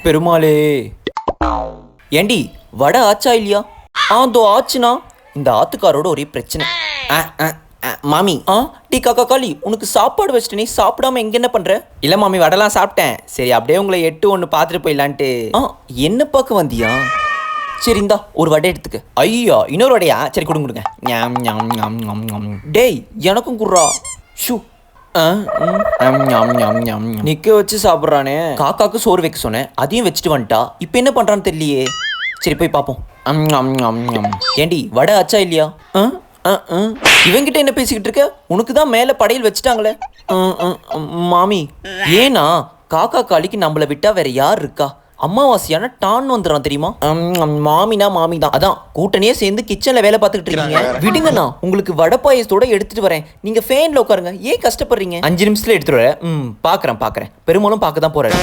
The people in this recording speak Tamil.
பெருமாளே. ஏண்டி வடை ஆச்சா இல்லையா? தோ ஆச்சுனா. இந்த ஆத்துக்காரோட ஒரே பிரச்சனை. மாமி டீ காக்கா காளி, உனக்கு சாப்பாடு வச்சுட்டு நீ சாப்பிடாம எங்க என்ன பண்ற? இல்ல மாமி, வடைலாம் சாப்பிட்டேன். சரி அப்படியே உங்களை 8-1 பார்த்துட்டு போயிடலான்ட்டு. என்ன பார்க்க வந்தியா? சரி இந்தா ஒரு வடை எடுத்துக்க. ஐயா இன்னொரு வடையா? சரி கொடுங்க. டேய் எனக்கும் குர்ரா. ஷூ. நிக்க வச்சு சாப்பிட்றானே. காக்காக்கு சோறு வைக்க சொன்னேன், அதையும் வச்சுட்டு வந்துட்டா. இப்போ என்ன பண்றான்னு தெரியலையே. சரி போய் பார்ப்போம். ஏண்டி வடை ஆச்சா இல்லையா? இவங்கிட்ட என்ன பேசிக்கிட்டு இருக்க? உனக்கு தான் மேலே படையில் வச்சுட்டாங்களே. மாமி ஏனா காக்கா காளிக்கு நம்மளை விட்டா வேற யார் இருக்கா? அம்மாவாசையான டான் வந்துடுறான் தெரியுமா? மாமினா மாமி தான். அதான் கூட்டணியே சேர்ந்து கிச்சன்ல வேலை பார்த்துக்கிட்டு இருக்கீங்க. விடுங்கண்ணா, உங்களுக்கு வடை பாயசத்தோட எடுத்துட்டு வரேன். நீங்க ஃபேன்ல உட்காருங்க. ஏன் கஷ்டப்படுறீங்க? 5 நிமிஷத்துல எடுத்துட்டு வரேன். பாக்குறேன். பெருமாளும் பார்க்க தான் போறேன்.